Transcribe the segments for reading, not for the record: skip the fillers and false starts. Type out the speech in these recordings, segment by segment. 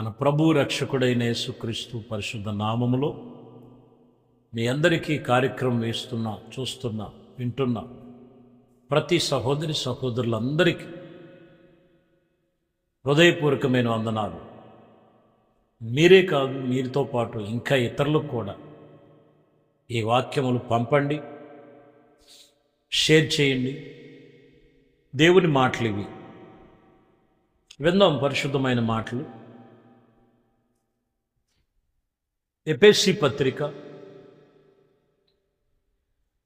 మన ప్రభు రక్షకుడైన యేసుక్రీస్తు పరిశుద్ధ నామములో మీ అందరికీ కార్యక్రమం చూస్తున్నా వింటున్నా ప్రతి సహోదరులందరికీ హృదయపూర్వకమైన వందనాలు. మీరే కాదు, మీరితో పాటు ఇంకా ఇతరులకు కూడా ఈ వాక్యములు పంపండి, షేర్ చేయండి. దేవుని మాటలు ఇవి. విందాం పరిశుద్ధమైన మాటలు. ఎఫెసీ పత్రిక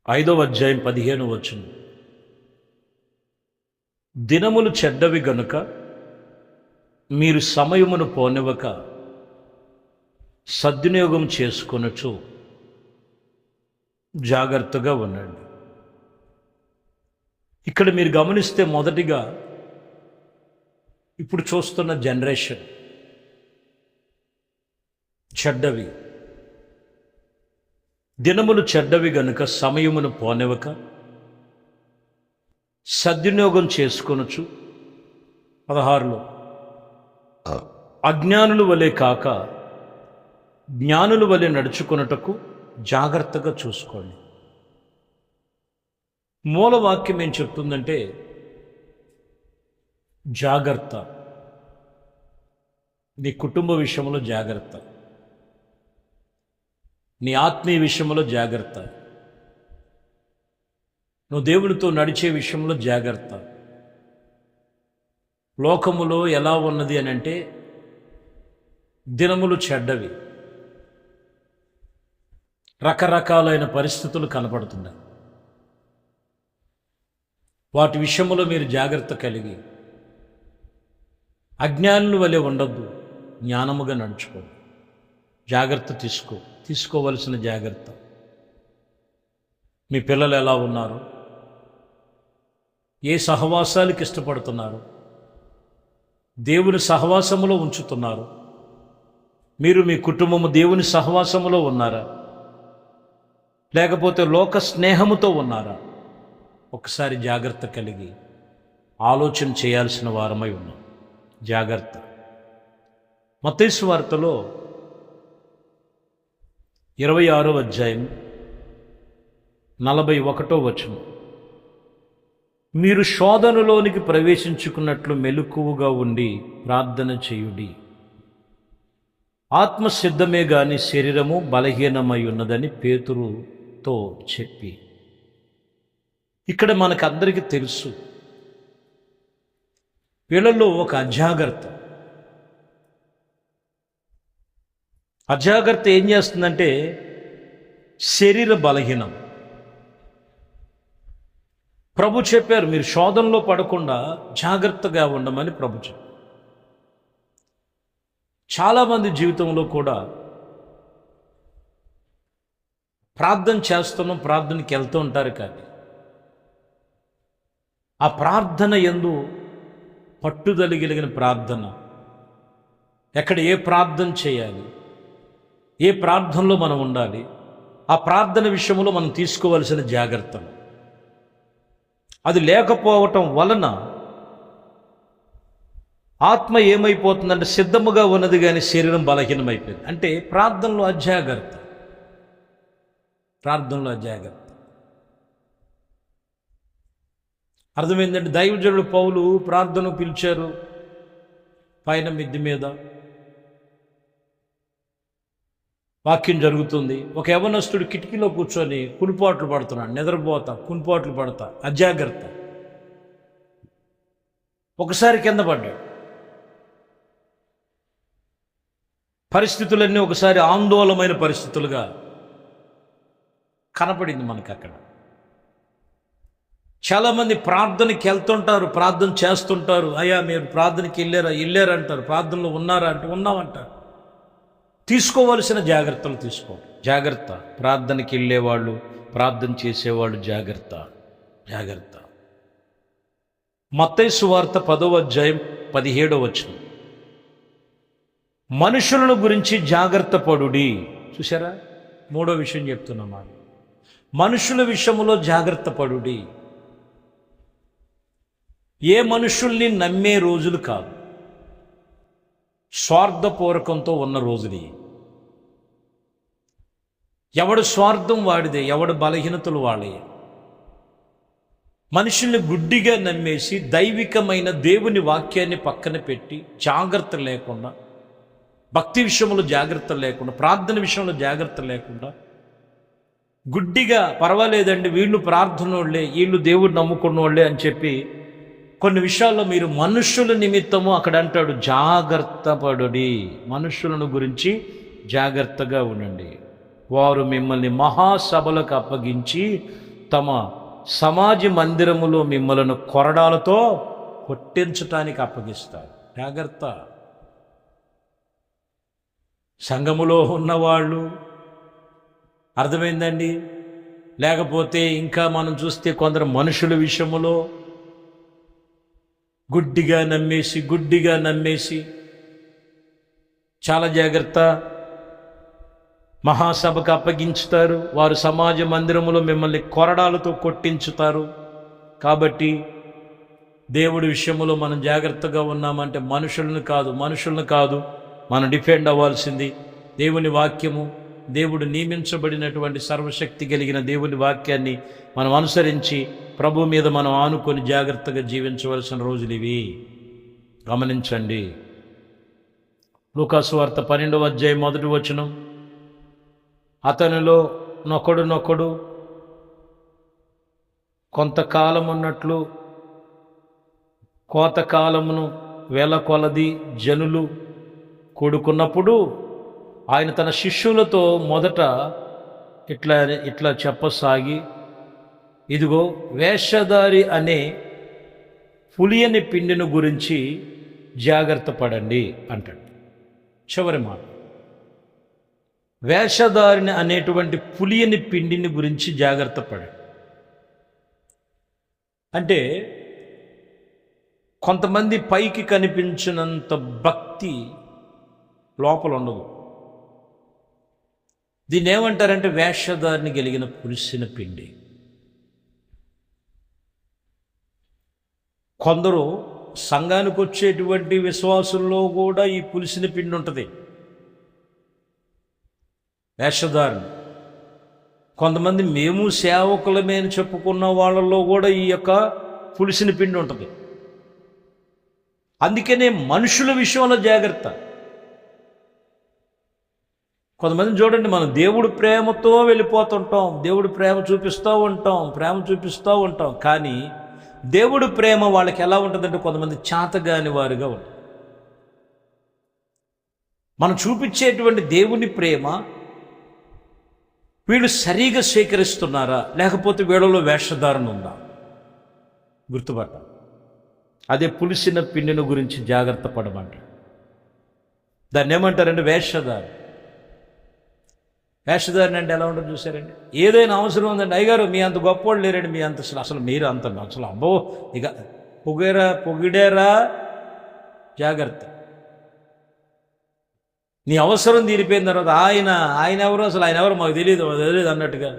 5వ అధ్యాయం 15వ వచనం. దినములు చెడ్డవి గనుక మీరు సమయమును పోనివ్వక సద్వినియోగం చేసుకొనుచు జాగ్రత్తగా ఉండండి. ఇక్కడ మీరు గమనిస్తే మొదటిగా ఇప్పుడు చూస్తున్న జనరేషన్ చెడ్డవి. దినములు చెడ్డవి గనుక సమయమును పోనివ్వక సద్వినియోగం చేసుకొనొచ్చు. 16లో అజ్ఞానుల వలె కాక జ్ఞానుల వలె నడుచుకొనుటకు జాగ్రత్తగా చూసుకోండి. మూలవాక్యం ఏం చెప్తుందంటే జాగ్రత్త. నీ కుటుంబ విషయంలో జాగ్రత్త, నీ ఆత్మీయ విషయంలో జాగ్రత్త, నువ్వు దేవునితో నడిచే విషయంలో జాగ్రత్త. లోకములో ఎలా ఉన్నది అని అంటే దినములు చెడ్డవి, రకరకాలైన పరిస్థితులు కనపడుతున్నాయి. వాటి విషయంలో మీరు జాగ్రత్త కలిగి అజ్ఞానుల వలె ఉండొద్దు, జ్ఞానముగా నడుచుకోండి. జాగ్రత్త తీసుకోవలసిన జాగ్రత్త. మీ పిల్లలు ఎలా ఉన్నారు? ఏ సహవాసాలకు ఇష్టపడుతున్నారు? దేవుని సహవాసములో ఉంచుతున్నారు? మీరు మీ కుటుంబము దేవుని సహవాసములో ఉన్నారా, లేకపోతే లోక స్నేహముతో ఉన్నారా? ఒకసారి జాగ్రత్త కలిగి ఆలోచన చేయాల్సిన వారమై ఉన్నాం. జాగ్రత్త. మత్తయి సువార్తలో 26వ అధ్యాయం 41వ వచనం. మీరు శోధనలోనికి ప్రవేశించుకున్నట్లు మెలకువగా ఉండి ప్రార్థన చేయుడి. ఆత్మ సిద్ధమే గాని శరీరము బలహీనమై ఉన్నదని పేతురుతో చెప్పి. ఇక్కడ మనకందరికీ తెలుసు, వీళ్ళల్లో ఒక అజాగ్రత్త ఏం చేస్తుందంటే శరీర బలహీనం. ప్రభు చెప్పారు, మీరు శోధనలో పడకుండా జాగ్రత్తగా ఉండమని ప్రభు చెప్పారు. చాలామంది జీవితంలో కూడా ప్రార్థనకి వెళ్తూ ఉంటారు, కానీ ఆ ప్రార్థన యందు పట్టుదల కలిగిన ప్రార్థన, ఎక్కడ ఏ ప్రార్థన చేయాలి, ఏ ప్రార్థనలో మనం ఉండాలి, ఆ ప్రార్థన విషయంలో మనం తీసుకోవలసిన జాగ్రత్తలు, అది లేకపోవటం వలన ఆత్మ ఏమైపోతుందంటే సిద్ధముగా ఉన్నది కానీ శరీరం బలహీనమైపోయింది. అంటే ప్రార్థనలో అజాగ్రత్త. అర్థమైందంటే దైవజనుడు పౌలు ప్రార్థన పిలిచారు. పైన మిద్దె మీద వాక్యం జరుగుతుంది. ఒక యవనస్తుడు కిటికీలో కూర్చొని కునిపాట్లు పడుతున్నాడు. కునిపాట్లు పడతా అజాగ్రత్త. ఒకసారి కింద పడ్డాడు. పరిస్థితులన్నీ ఒకసారి ఆందోళనమైన పరిస్థితులుగా కనపడింది మనకు. అక్కడ చాలామంది ప్రార్థనకి వెళ్తుంటారు, ప్రార్థన చేస్తుంటారు. అయ్యా మీరు ప్రార్థనకి వెళ్ళారంటారు, ప్రార్థనలో ఉన్నారా అంటే ఉన్నామంటారు. తీసుకోవలసిన జాగ్రత్తలు తీసుకోండి. జాగ్రత్త. ప్రార్థనకి వెళ్ళేవాళ్ళు, ప్రార్థన చేసేవాళ్ళు జాగ్రత్త. మత్తయి సువార్త 10వ అధ్యాయం 17వ వచనం. మనుషులను గురించి జాగ్రత్త పడుడి. చూసారా, 3వ విషయం చెప్తున్నా. మనుషుల విషయంలో జాగ్రత్త పడుడి. ఏ మనుషుల్ని నమ్మే రోజులు కాదు. స్వార్థపూర్వకంతో ఉన్న రోజుది. ఎవడు స్వార్థం వాడిదే, ఎవడు బలహీనతలు వాడే. మనుషుల్ని గుడ్డిగా నమ్మేసి దైవికమైన దేవుని వాక్యాన్ని పక్కన పెట్టి జాగ్రత్త లేకుండా, భక్తి విషయంలో జాగ్రత్త లేకుండా, ప్రార్థన విషయంలో జాగ్రత్త లేకుండా గుడ్డిగా పర్వాలేదండి వీళ్ళు ప్రార్థనోళ్ళే, వీళ్ళు దేవుడు నమ్ముకున్నోళ్ళే అని చెప్పి కొన్ని విషయాల్లో మీరు మనుషుల నిమిత్తము అక్కడ అంటాడు జాగ్రత్త పడుడి. మనుషులను గురించి జాగ్రత్తగా ఉండండి. వారు మిమ్మల్ని మహాసభలకు అప్పగించి తమ సమాజ మందిరములో మిమ్మల్ని కొరడాలతో కొట్టించటానికి అప్పగిస్తారు. జాగ్రత్త. సంఘములో ఉన్నవాళ్ళు, అర్థమైందండి? లేకపోతే ఇంకా మనం చూస్తే కొందరు మనుషుల విషయములో గుడ్డిగా నమ్మేసి చాలా జాగ్రత్త. మహాసభకు అప్పగించుతారు. వారు సమాజ మందిరములో మిమ్మల్ని కొరడాలతో కొట్టించుతారు. కాబట్టి దేవుడి విషయంలో మనం జాగ్రత్తగా ఉన్నామంటే మనుషులను కాదు మనం డిఫెండ్ అవ్వాల్సింది దేవుని వాక్యము. దేవుడు నియమించబడినటువంటి సర్వశక్తి కలిగిన దేవుని వాక్యాన్ని మనం అనుసరించి ప్రభు మీద మనం ఆనుకొని జాగ్రత్తగా జీవించవలసిన రోజులు ఇవి. గమనించండి. లూకాసు వార్త 12వ అధ్యాయం 1వ వచనం, అతనిలో నొకడు కొంతకాలమున్నట్లు కోతకాలమును వేల కొలది జనులు కూడుకున్నప్పుడు ఆయన తన శిష్యులతో మొదట ఇట్లా చెప్పసాగి, ఇదిగో వేషధారి అనే పులియని పిండిని గురించి జాగ్రత్త పడండి అంటాడు. చివరి మాట, వేషధారిని అనేటువంటి పులియని పిండిని గురించి జాగ్రత్త పడండి. అంటే కొంతమంది పైకి కనిపించినంత భక్తి లోపల ఉండదు. దీన్ని ఏమంటారంటే వేషధారిని కలిగిన పులిసిన పిండి. కొందరు సంఘానికి వచ్చేటువంటి విశ్వాసుల్లో కూడా ఈ పులిసిన పిండి ఉంటుంది, వేషధారిని. కొంతమంది మేము సేవకులమే అని చెప్పుకున్న వాళ్ళల్లో కూడా ఈ యొక్క పులిసిన పిండి ఉంటుంది. అందుకనే మనుషుల విషయంలో జాగ్రత్త. కొంతమందిని చూడండి, మనం దేవుడు ప్రేమతో వెళ్ళిపోతుంటాం, దేవుడు ప్రేమ చూపిస్తూ ఉంటాం. కానీ దేవుడు ప్రేమ వాళ్ళకి ఎలా ఉంటుందంటే కొంతమంది చేతగాని వారుగా ఉంటుంది. మనం చూపించేటువంటి దేవుని ప్రేమ వీళ్ళు సరిగా స్వీకరిస్తున్నారా, లేకపోతే వీళ్ళలో వేషధారణ ఉందా గుర్తుపట్టాలి. అదే పులిసిన పిండిని గురించి జాగ్రత్త పడమంటారు. దాన్ని ఏమంటారంటే వేషధారిని అంటే ఎలా ఉంటుంది చూసారండి? ఏదైనా అవసరం ఉందండి, అయ్యగారు మీ అంత గొప్పవాళ్ళు లేరండి, మీ అంత అసలు మీరు అంత అసలు అబ్బో ఇక పొగిడేరా జాగ్రత్త. నీ అవసరం తీరిపోయిన తర్వాత ఆయన ఎవరో మాకు తెలియదు అన్నట్టుగా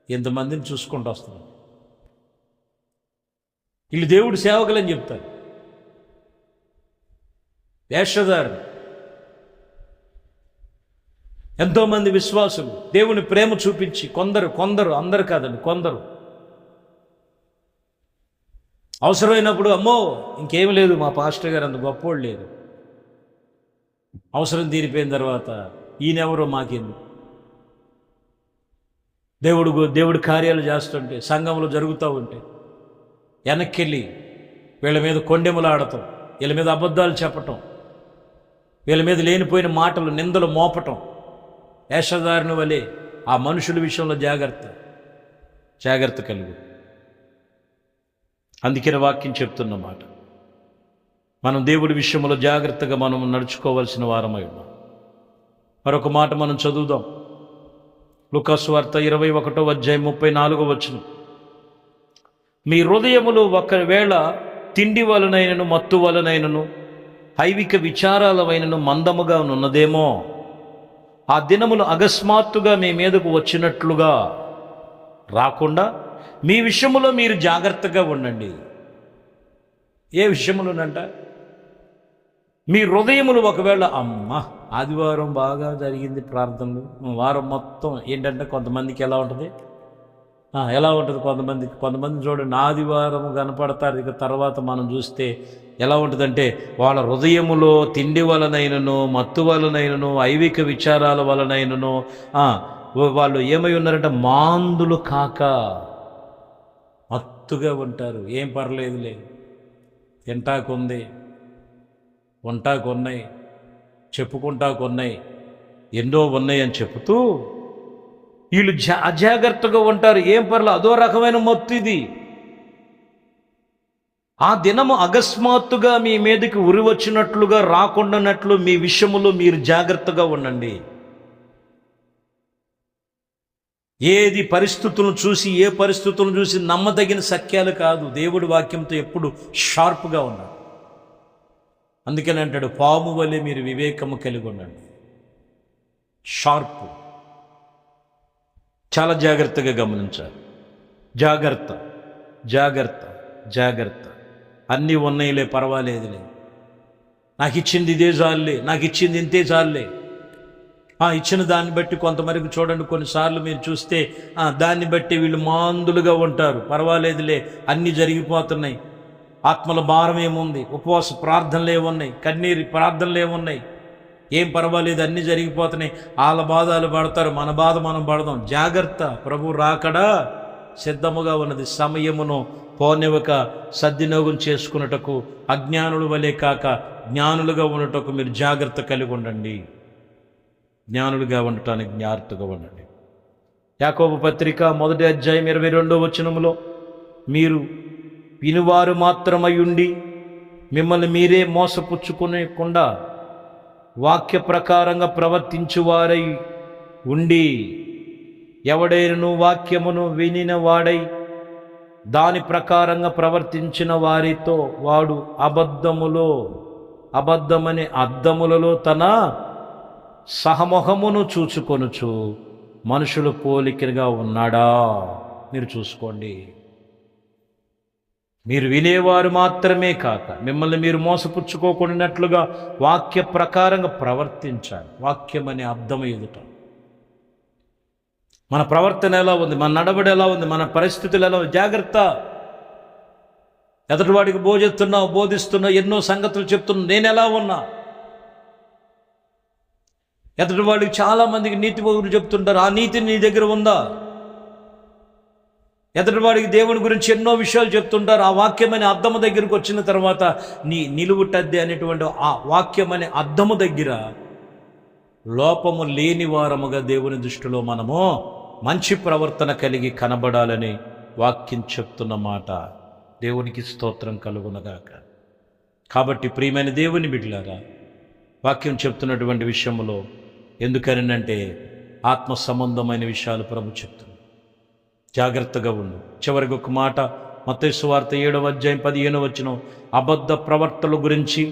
ఎంతమందిని చూసుకుంటూ వస్తున్నారు. వీళ్ళు దేవుడు సేవకులని చెప్తారు. వేషధారిని. ఎంతోమంది విశ్వాసులు దేవుని ప్రేమ చూపించి కొందరు అందరు కాదండి, కొందరు అవసరమైనప్పుడు అమ్మో ఇంకేం లేదు, మా పాస్టర్ గారు అంత గొప్పోళ్ళు లేదు. అవసరం తీరిపోయిన తర్వాత ఈయనెవరో మాకెందుకు. దేవుడు కార్యాలు చేస్తుంటే, సంఘంలో జరుగుతూ ఉంటే వెనక్కెళ్ళి వీళ్ళ మీద కొండెములాడటం, వీళ్ళ మీద అబద్ధాలు చెప్పటం, వీళ్ళ మీద లేనిపోయిన మాటలు నిందలు మోపటం, వేషధారిని వలె ఆ మనుషుల విషయంలో జాగ్రత్త కలుగు. అందుకని వాక్యం చెప్తున్నమాట, మనం దేవుడి విషయంలో జాగ్రత్తగా మనం నడుచుకోవాల్సిన వారమై ఉన్నాం. మరొక మాట మనం చదువుదాం. లూకాసు వార్త 21వ అధ్యాయం 34వ వచనం, మీ హృదయములు ఒకవేళ తిండి వలనైనను మత్తు వలనైనను ఐవిక విచారాలవైనను మందముగా ఉన్నదేమో, ఆ దినములు అకస్మాత్తుగా మీ మీదకు వచ్చినట్లుగా రాకుండా మీ విషయములో మీరు జాగ్రత్తగా ఉండండి. ఏ విషయములోనంట? మీ హృదయములు ఒకవేళ ఆదివారం బాగా జరిగింది ప్రార్థనలు, వారం మొత్తం ఏంటంటే కొంతమందికి ఎలా ఉంటుంది కొంతమంది చూడండి, ఆదివారం కనపడతారు, ఇక తర్వాత మనం చూస్తే ఎలా ఉంటుందంటే వాళ్ళ హృదయములో తిండి వలనైనను, మత్తు వలనైనను, ఐవిక విచారాల వలనైనను వాళ్ళు ఏమై ఉన్నారంటే మాందులు కాక మత్తుగా ఉంటారు. ఏం పర్లేదులే, తింటాకుంది, ఉంటాకున్నాయి, చెప్పుకుంటాకున్నాయి, ఎన్నో ఉన్నాయి అని చెబుతూ వీళ్ళు అజాగ్రత్తగా ఉంటారు. ఏం పర్లేదు, అదో రకమైన మత్తు ఇది. ఆ దినము అకస్మాత్తుగా మీ మీదకి ఉరి వచ్చినట్లుగా రాకుండానట్లు మీ విషయములో మీరు జాగ్రత్తగా ఉండండి. ఏ పరిస్థితులను చూసి నమ్మదగిన సత్యాలు కాదు. దేవుడి వాక్యంతో ఎప్పుడు షార్ప్గా ఉన్నాడు. అందుకని అంటాడు, పాము వలె మీరు వివేకము కలిగి ఉండండి. షార్ప్, చాలా జాగ్రత్తగా గమనించాలి. జాగ్రత్త జాగ్రత్త జాగ్రత్త. అన్నీ ఉన్నాయిలే, పర్వాలేదులే, నాకు ఇచ్చింది ఇదే చాలులే, నాకు ఇచ్చింది ఇంతే చాలులే. ఇచ్చిన దాన్ని బట్టి కొంతమరకు చూడండి, కొన్నిసార్లు మీరు చూస్తే దాన్ని బట్టి వీళ్ళు మాందులుగా ఉంటారు. పర్వాలేదులే, అన్నీ జరిగిపోతున్నాయి, ఆత్మల భారం ఏముంది, ఉపవాస ప్రార్థనలు ఏమున్నాయి, కన్నీరు ప్రార్థనలు ఏమున్నాయి, ఏం పర్వాలేదు, అన్నీ జరిగిపోతున్నాయి. వాళ్ళ బాధలు పడతారు, మన బాధ మనం పడదాం. జాగ్రత్త, ప్రభు రాకడా సిద్ధముగా ఉన్నది. సమయమును పోనివ్వక సద్వినియోగం చేసుకున్నటకు అజ్ఞానుల వలె కాక జ్ఞానులుగా ఉండటకు మీరు జాగ్రత్త కలిగి ఉండండి. జ్ఞానులుగా ఉండటానికి జాగ్రత్తగా ఉండండి. యాకోబు పత్రిక 1వ అధ్యాయం 22వ వచనములో, మీరు వినువారు మాత్రమై ఉండి మిమ్మల్ని మీరే మోసపుచ్చుకునేకుండా వాక్య ప్రకారంగా ప్రవర్తించువారై ఉండి, ఎవడైనను వాక్యమును వినిన వాడై దాని ప్రకారంగా ప్రవర్తించిన వారితో వాడు అబద్ధమనే అద్దములలో తన సహముఖమును చూచుకొనుచు మనుషులు పోలికగా ఉన్నాడా? మీరు చూసుకోండి. మీరు వినేవారు మాత్రమే కాక మిమ్మల్ని మీరు మోసపుచ్చుకోకున్నట్లుగా వాక్య ప్రకారంగా ప్రవర్తించాలి. వాక్యం అనే అర్థం ఎదుట మన ప్రవర్తన ఎలా ఉంది, మన నడవడి ఎలా ఉంది, మన పరిస్థితులు ఎలా ఉంది, జాగ్రత్త. ఎదుటివాడికి బోధిస్తున్నావు, ఎన్నో సంగతులు చెప్తున్నావు, నేను ఎలా ఉన్నా? ఎదుటివాడికి చాలామందికి నీతి గురించి చెప్తుంటారు, ఆ నీతి నీ దగ్గర ఉందా? ఎదుటివాడికి దేవుని గురించి ఎన్నో విషయాలు చెప్తుంటారు, ఆ వాక్యం అనే అద్దము దగ్గరికి వచ్చిన తర్వాత నీ నిలువుటద్ది అనేటువంటి ఆ వాక్యం అనే అద్దము దగ్గర లోపము లేని వారముగా దేవుని దృష్టిలో మనము మంచి ప్రవర్తన కలిగి కనబడాలని వాక్యం చెప్తున్న మాట. దేవునికి స్తోత్రం కలుగునగాక. కాబట్టి ప్రియమైన దేవుని బిడ్డలారా, వాక్యం చెప్తున్నటువంటి విషయంలో ఎందుకనంటే ఆత్మ సంబంధమైన విషయాలు ప్రభు చెప్తుంది. జాగ్రత్తగా ఉండు. చివరికి ఒక మాట, మత్తయి సువార్త 7వ అధ్యాయం 15వ వచనం, అబద్ధ ప్రవర్తన గురించి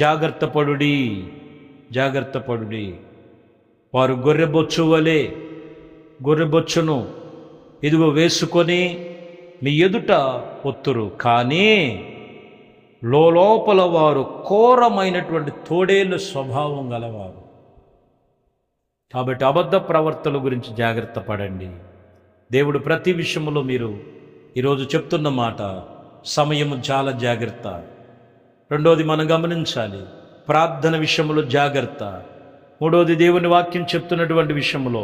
జాగ్రత్త పడుడి. వారు గొర్రెబొచ్చును ఇదిగో వేసుకొని మీ ఎదుట పొత్తురు, కానీ లోపల వారు ఘోరమైనటువంటి తోడేళ్ళ స్వభావం గలవారు. కాబట్టి అబద్ధ ప్రవర్తన గురించి జాగ్రత్త పడండి. దేవుడు ప్రతి విషయంలో మీరు ఈరోజు చెప్తున్న మాట, సమయము చాలా జాగ్రత్త. రెండోది మనం గమనించాలి, ప్రార్థన విషయంలో జాగ్రత్త. మూడోది దేవుని వాక్యం చెప్తున్నటువంటి విషయంలో,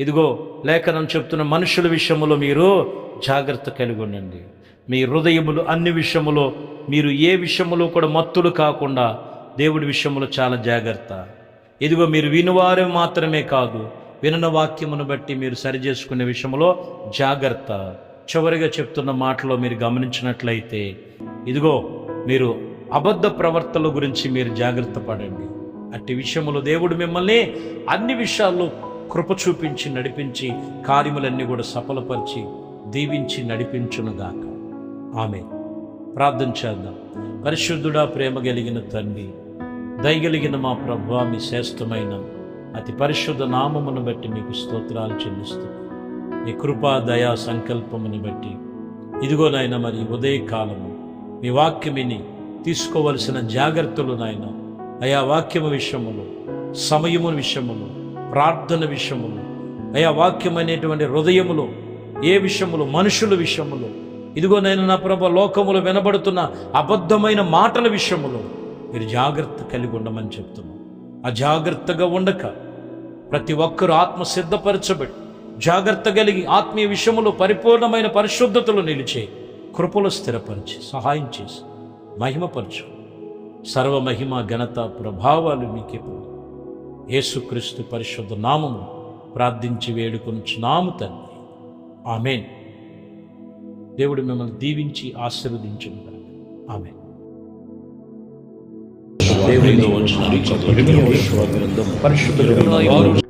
ఇదిగో లేఖనం చెప్తున్న మనుషుల విషయంలో మీరు జాగ్రత్త కలిగి ఉండండి. మీ హృదయములు అన్ని విషయములో మీరు ఏ విషయంలో కూడా మత్తులు కాకుండా దేవుడి విషయంలో చాలా జాగ్రత్త. ఇదిగో మీరు వినువారే మాత్రమే కాదు, వినన వాక్యమును బట్టి మీరు సరిచేసుకునే విషయంలో జాగ్రత్త. చివరిగా చెప్తున్న మాటలో మీరు గమనించినట్లయితే, ఇదిగో మీరు అబద్ధ ప్రవర్తనల గురించి మీరు జాగ్రత్త పడండి. అట్టి విషయంలో దేవుడు మిమ్మల్ని అన్ని విషయాల్లో కృప చూపించి నడిపించి కార్యములన్నీ కూడా సఫలపరిచి దీవించి నడిపించునుగాక. ఆమేన్. ప్రార్థన చేద్దాం. పరిశుద్ధుడా, ప్రేమ కలిగిన తండ్రి, దయగలిగిన మా ప్రభువా, మీ శ్రేష్టమైన అతి పరిశుద్ధ నామమును బట్టి మీకు స్తోత్రాలు చెల్లిస్తూ, మీ కృపా దయా సంకల్పమును బట్టి ఇదిగో నాయన, మరి ఉదయకాలము మీ వాక్యం విని తీసుకోవలసిన జాగ్రత్తలు నాయన అయా వాక్యము విషయములో, సమయము విషయములో, ప్రార్థన విషయములో, అయా వాక్యం అనేటువంటి హృదయములో, ఏ విషయములో, మనుషుల విషయములో, ఇదిగో నేను నా ప్రభు లోకములో వినబడుతున్న అబద్ధమైన మాటల విషయములో మీరు జాగ్రత్త కలిగి ఉండమని చెప్తున్నాం. అజాగ్రత్తగా ఉండక ప్రతి ఒక్కరూ ఆత్మ సిద్ధపరచబడి జాగ్రత్త కలిగి ఆత్మీయ విషయములో పరిపూర్ణమైన పరిశుద్ధతలో నిలిచే కృపలో స్థిరపరిచి సహాయం చేసి మహిమపరచు. సర్వమహిమ ఘనత ప్రభావాలు మీకే యేసుక్రీస్తు పరిశుద్ధ నామము ప్రార్థించి వేడుకొనుచున్నాము తండ్రి. ఆమేన్. దేవుడు మిమ్మల్ని దీవించి ఆశీర్వదించును గాక. ఆమేన్. దేవునిలో వచ్చిన పరిశుద్ధ గ్రంథం